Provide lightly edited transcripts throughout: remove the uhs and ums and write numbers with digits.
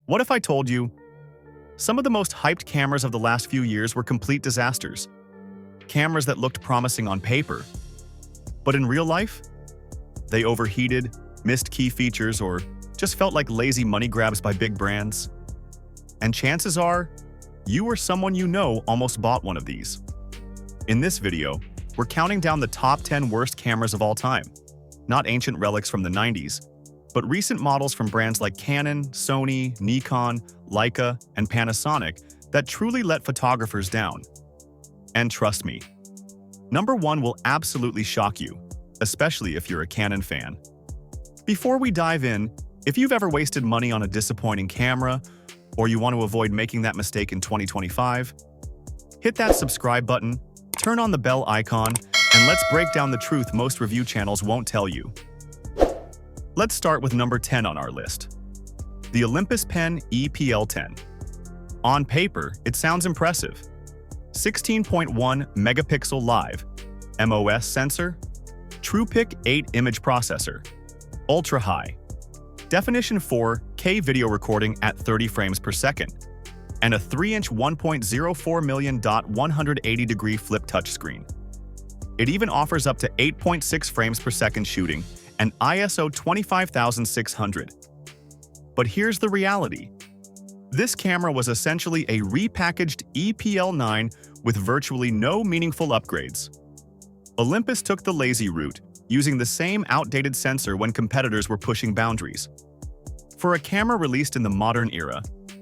What if I told you some of the most hyped cameras of the last few years were complete disasters? Cameras that looked promising on paper, but in real life, they overheated, missed key features, or just felt like lazy money grabs by big brands. And chances are, you or someone you know almost bought one of these. In this video, we're counting down the top 10 worst cameras of all time. Not ancient relics from the 90s, but recent models from brands like Canon, Sony, Nikon, Leica, and Panasonic that truly let photographers down. And trust me, number 1 will absolutely shock you, especially if you're a Canon fan. Before we dive in, if you've ever wasted money on a disappointing camera, or you want to avoid making that mistake in 2025, hit that subscribe button, turn on the bell icon, and let's break down the truth most review channels won't tell you. Let's start with number 10 on our list. The Olympus Pen EPL10. On paper, it sounds impressive. 16.1 megapixel live, MOS sensor, TruePic 8 image processor, ultra high, definition 4K video recording at 30 frames per second, and a 3-inch 1.04 million 180-degree flip touchscreen. It even offers up to 8.6 frames per second shooting and ISO 25600. But here's the reality. This camera was essentially a repackaged EPL9 with virtually no meaningful upgrades. Olympus took the lazy route, using the same outdated sensor when competitors were pushing boundaries. For a camera released in the modern era,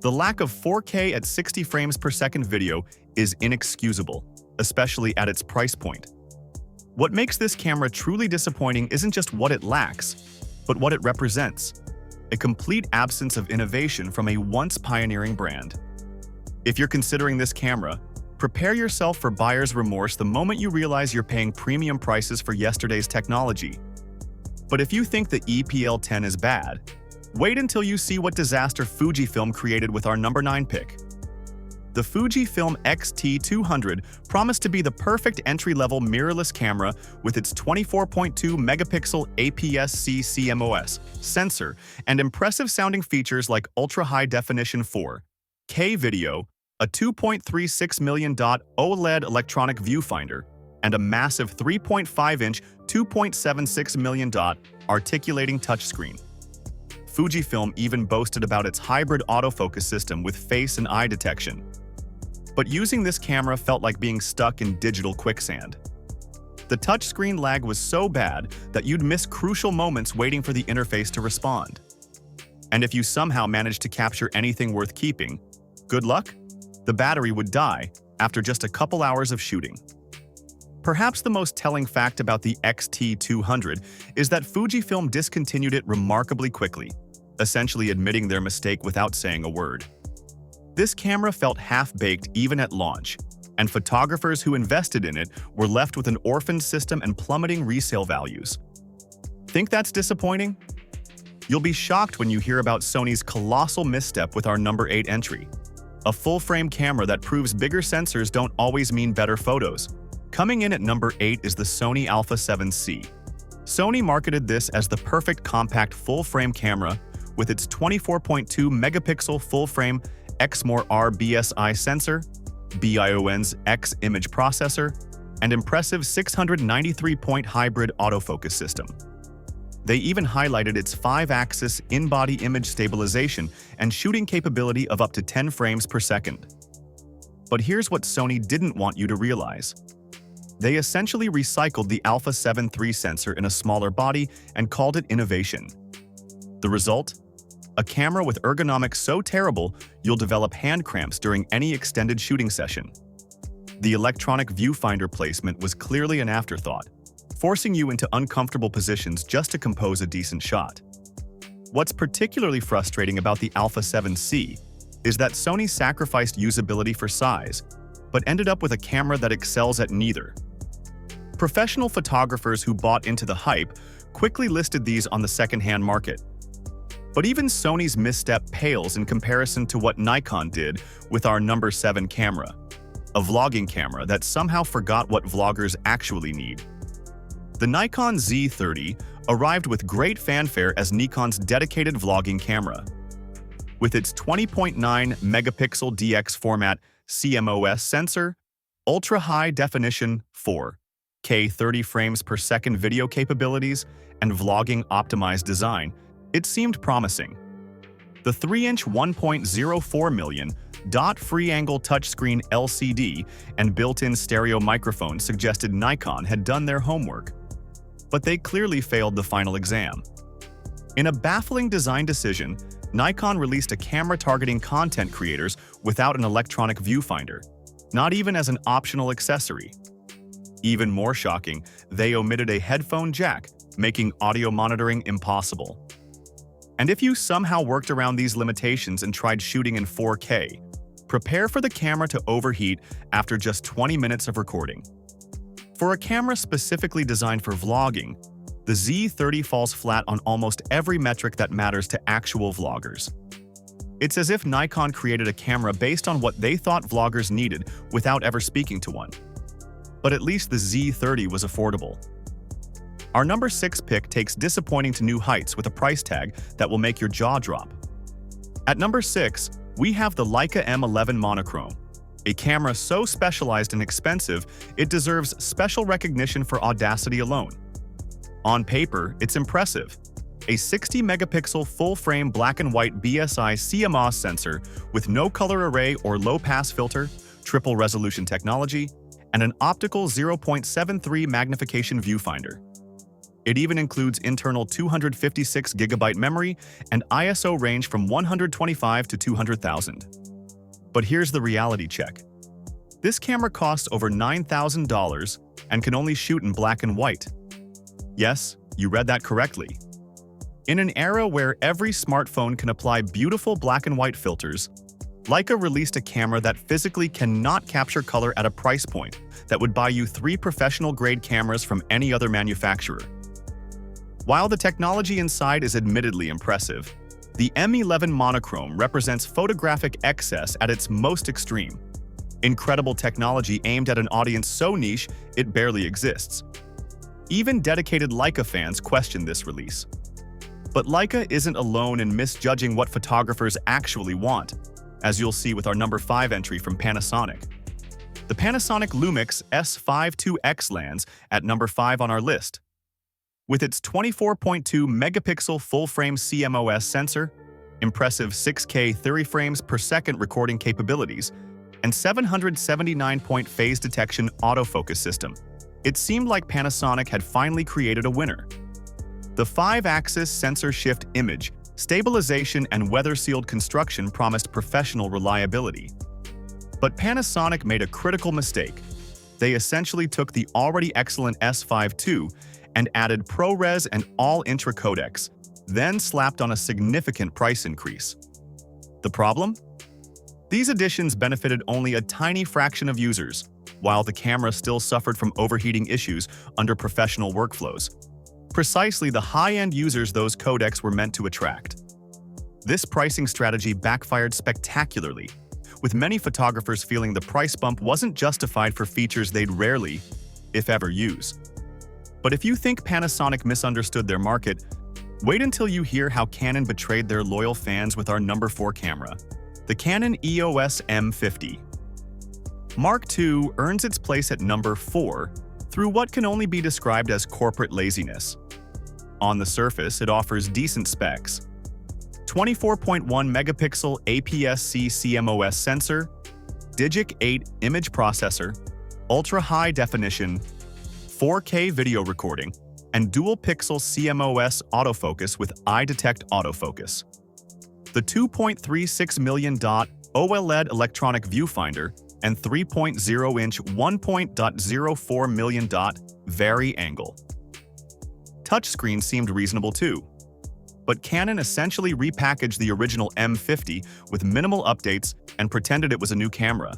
the lack of 4K at 60 frames per second video is inexcusable, especially at its price point. What makes this camera truly disappointing isn't just what it lacks, but what it represents: a complete absence of innovation from a once pioneering brand. If you're considering this camera, prepare yourself for buyer's remorse the moment you realize you're paying premium prices for yesterday's technology. But if you think the EPL10 is bad, wait until you see what disaster Fujifilm created with our number 9 pick. The Fujifilm XT200 promised to be the perfect entry-level mirrorless camera with its 24.2 megapixel APS-C CMOS sensor and impressive-sounding features like ultra-high definition 4K video, a 2.36 million OLED electronic viewfinder, and a massive 3.5-inch 2.76 million articulating touchscreen. Fujifilm even boasted about its hybrid autofocus system with face and eye detection. But using this camera felt like being stuck in digital quicksand. The touchscreen lag was so bad that you'd miss crucial moments waiting for the interface to respond. And if you somehow managed to capture anything worth keeping, good luck, the battery would die after just a couple hours of shooting. Perhaps the most telling fact about the XT200 is that Fujifilm discontinued it remarkably quickly, essentially admitting their mistake without saying a word. This camera felt half-baked even at launch, and photographers who invested in it were left with an orphaned system and plummeting resale values. Think that's disappointing? You'll be shocked when you hear about Sony's colossal misstep with our number 8 entry. A full-frame camera that proves bigger sensors don't always mean better photos. Coming in at number 8 is the Sony Alpha 7C. Sony marketed this as the perfect compact full-frame camera with its 24.2 megapixel full-frame Exmor R BSI sensor, BION's X image processor, and impressive 693-point hybrid autofocus system. They even highlighted its 5-axis in-body image stabilization and shooting capability of up to 10 frames per second. But here's what Sony didn't want you to realize. They essentially recycled the Alpha 7 III sensor in a smaller body and called it innovation. The result? A camera with ergonomics so terrible you'll develop hand cramps during any extended shooting session. The electronic viewfinder placement was clearly an afterthought, forcing you into uncomfortable positions just to compose a decent shot. What's particularly frustrating about the Alpha 7C is that Sony sacrificed usability for size, but ended up with a camera that excels at neither. Professional photographers who bought into the hype quickly listed these on the second-hand market. But even Sony's misstep pales in comparison to what Nikon did with our number 7 camera, a vlogging camera that somehow forgot what vloggers actually need. The Nikon Z30 arrived with great fanfare as Nikon's dedicated vlogging camera. With its 20.9 megapixel DX format CMOS sensor, ultra-high definition 4K 30 frames per second video capabilities, and vlogging optimized design, it seemed promising. The 3-inch 1.04 million free-angle touchscreen LCD and built-in stereo microphone suggested Nikon had done their homework. But they clearly failed the final exam. In a baffling design decision, Nikon released a camera targeting content creators without an electronic viewfinder, not even as an optional accessory. Even more shocking, they omitted a headphone jack, making audio monitoring impossible. And if you somehow worked around these limitations and tried shooting in 4K, prepare for the camera to overheat after just 20 minutes of recording. For a camera specifically designed for vlogging, the Z30 falls flat on almost every metric that matters to actual vloggers. It's as if Nikon created a camera based on what they thought vloggers needed without ever speaking to one. But at least the Z30 was affordable. Our number 6 pick takes disappointing to new heights with a price tag that will make your jaw drop. At number 6, we have the Leica M11 Monochrome, a camera so specialized and expensive it deserves special recognition for audacity alone. On paper, it's impressive. A 60-megapixel full-frame black-and-white BSI CMOS sensor with no color array or low-pass filter, triple-resolution technology, and an optical 0.73 magnification viewfinder. It even includes internal 256GB memory and ISO range from 125 to 200,000. But here's the reality check. This camera costs over $9,000 and can only shoot in black and white. Yes, you read that correctly. In an era where every smartphone can apply beautiful black and white filters, Leica released a camera that physically cannot capture color at a price point that would buy you 3 professional-grade cameras from any other manufacturer. While the technology inside is admittedly impressive, the M11 Monochrome represents photographic excess at its most extreme. Incredible technology aimed at an audience so niche it barely exists. Even dedicated Leica fans question this release. But Leica isn't alone in misjudging what photographers actually want, as you'll see with our number 5 entry from Panasonic. The Panasonic Lumix S5IIX lands at number 5 on our list. With its 24.2 megapixel full-frame CMOS sensor, impressive 6K 30 frames per second recording capabilities, and 779-point phase detection autofocus system, it seemed like Panasonic had finally created a winner. The 5-axis sensor shift image, stabilization, and weather-sealed construction promised professional reliability. But Panasonic made a critical mistake. They essentially took the already excellent S5 II and added ProRes and all-intra codecs, then slapped on a significant price increase. The problem? These additions benefited only a tiny fraction of users, while the camera still suffered from overheating issues under professional workflows. Precisely the high-end users those codecs were meant to attract. This pricing strategy backfired spectacularly, with many photographers feeling the price bump wasn't justified for features they'd rarely, if ever, use. But if you think Panasonic misunderstood their market, wait until you hear how Canon betrayed their loyal fans with our number 4 camera, the Canon EOS M50. Mark II earns its place at number 4 through what can only be described as corporate laziness. On the surface, it offers decent specs. 24.1 megapixel APS-C CMOS sensor, Digic 8 image processor, ultra-high definition, 4K video recording, and dual-pixel CMOS autofocus with eye detect autofocus. The 2.36 million OLED electronic viewfinder and 3.0-inch 1.04 million vari angle. Touchscreen seemed reasonable too. But Canon essentially repackaged the original M50 with minimal updates and pretended it was a new camera.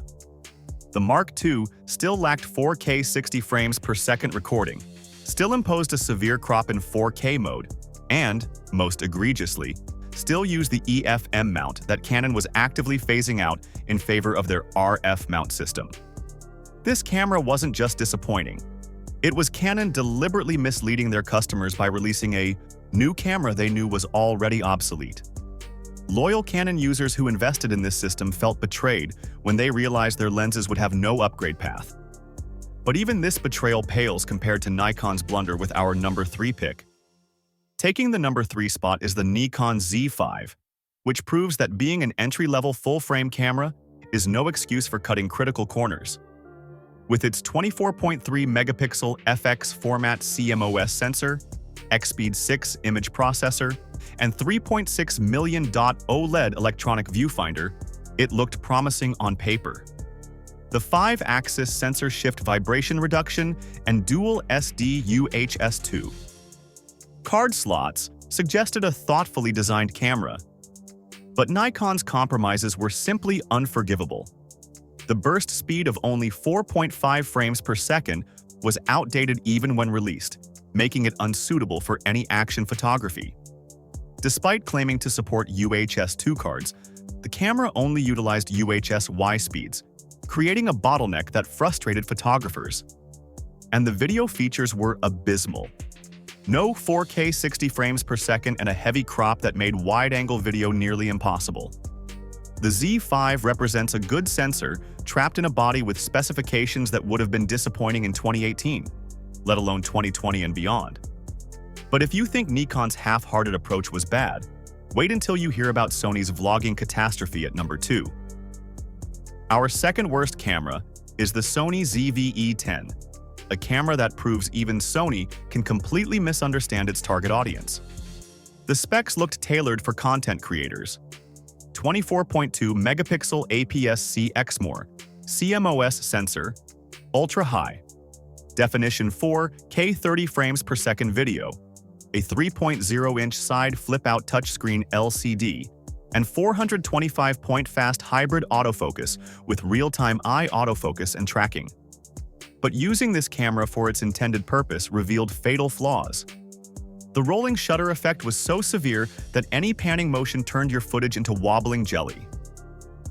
The Mark II still lacked 4K 60 frames per second recording, still imposed a severe crop in 4K mode, and, most egregiously, still used the EF-M mount that Canon was actively phasing out in favor of their RF mount system. This camera wasn't just disappointing. It was Canon deliberately misleading their customers by releasing a new camera they knew was already obsolete. Loyal Canon users who invested in this system felt betrayed when they realized their lenses would have no upgrade path. But even this betrayal pales compared to Nikon's blunder with our number 3 pick. Taking the number 3 spot is the Nikon Z5, which proves that being an entry-level full-frame camera is no excuse for cutting critical corners. With its 24.3-megapixel FX format CMOS sensor, X-Speed 6 image processor, and 3.6 million dot OLED electronic viewfinder, it looked promising on paper. The 5-axis sensor shift vibration reduction and dual SD UHS-2 card slots suggested a thoughtfully designed camera. But Nikon's compromises were simply unforgivable. The burst speed of only 4.5 frames per second was outdated even when released, making it unsuitable for any action photography. Despite claiming to support UHS-2 cards, the camera only utilized UHS-Y speeds, creating a bottleneck that frustrated photographers. And the video features were abysmal. No 4K 60 frames per second and a heavy crop that made wide-angle video nearly impossible. The Z5 represents a good sensor trapped in a body with specifications that would have been disappointing in 2018, let alone 2020 and beyond. But if you think Nikon's half-hearted approach was bad, wait until you hear about Sony's vlogging catastrophe at number 2. Our second worst camera is the Sony ZV-E10, a camera that proves even Sony can completely misunderstand its target audience. The specs looked tailored for content creators. 24.2-megapixel APS-C XMOR CMOS sensor, ultra-high definition 4K 30 frames per second video, a 3.0-inch side flip-out touchscreen LCD, and 425-point fast hybrid autofocus with real-time eye autofocus and tracking. But using this camera for its intended purpose revealed fatal flaws. The rolling shutter effect was so severe that any panning motion turned your footage into wobbling jelly.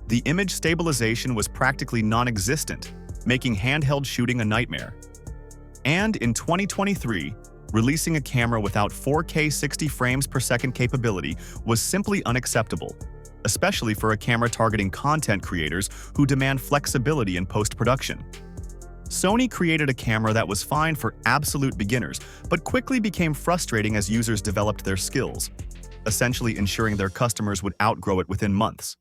The image stabilization was practically non-existent, making handheld shooting a nightmare. And in 2023, releasing a camera without 4K 60 frames per second capability was simply unacceptable, especially for a camera targeting content creators who demand flexibility in post-production. Sony created a camera that was fine for absolute beginners, but quickly became frustrating as users developed their skills, essentially ensuring their customers would outgrow it within months.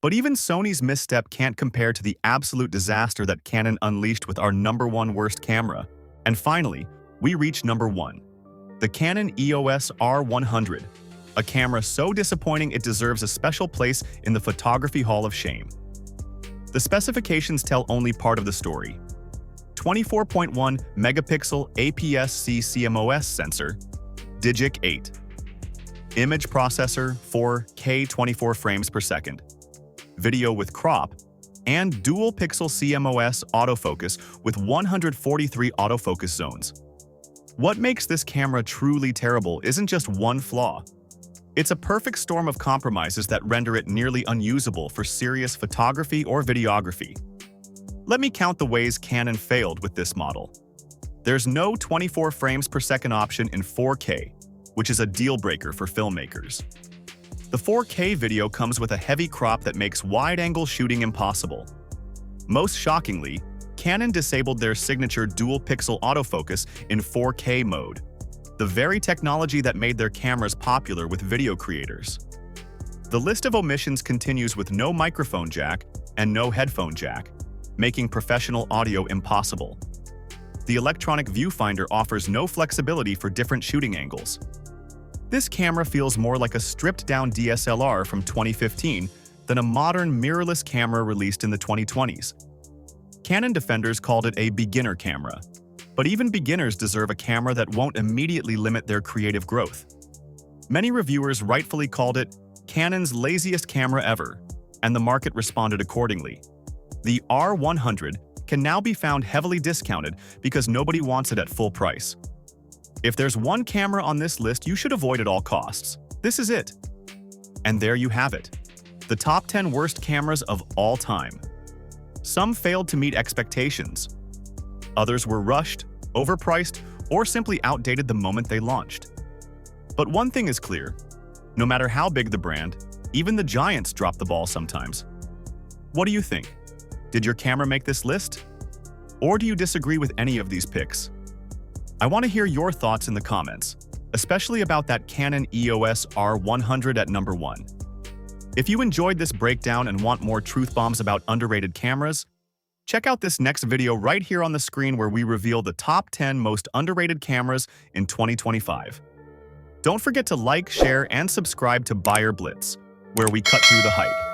But even Sony's misstep can't compare to the absolute disaster that Canon unleashed with our number 1 worst camera. And finally, we reach number 1, the Canon EOS R100, a camera so disappointing it deserves a special place in the Photography Hall of Shame. The specifications tell only part of the story. 24.1-megapixel APS-C CMOS sensor, Digic 8. Image processor 4K 24 frames per second. Video with crop, and dual-pixel CMOS autofocus with 143 autofocus zones. What makes this camera truly terrible isn't just one flaw. It's a perfect storm of compromises that render it nearly unusable for serious photography or videography. Let me count the ways Canon failed with this model. There's no 24 frames per second option in 4K, which is a deal-breaker for filmmakers. The 4K video comes with a heavy crop that makes wide-angle shooting impossible. Most shockingly, Canon disabled their signature dual-pixel autofocus in 4K mode, the very technology that made their cameras popular with video creators. The list of omissions continues with no microphone jack and no headphone jack, making professional audio impossible. The electronic viewfinder offers no flexibility for different shooting angles. This camera feels more like a stripped-down DSLR from 2015 than a modern mirrorless camera released in the 2020s. Canon defenders called it a beginner camera, but even beginners deserve a camera that won't immediately limit their creative growth. Many reviewers rightfully called it Canon's laziest camera ever, and the market responded accordingly. The R100 can now be found heavily discounted because nobody wants it at full price. If there's one camera on this list you should avoid at all costs, this is it. And there you have it, the top 10 worst cameras of all time. Some failed to meet expectations. Others were rushed, overpriced, or simply outdated the moment they launched. But one thing is clear: no matter how big the brand, Even the giants drop the ball sometimes. What do you think? Did your camera make this list? Or do you disagree with any of these picks? I want to hear your thoughts in the comments, especially about that Canon EOS R100 at number 1. If you enjoyed this breakdown and want more truth bombs about underrated cameras, check out this next video right here on the screen where we reveal the top 10 most underrated cameras in 2025. Don't forget to like, share, and subscribe to Buyer Blitz, where we cut through the hype.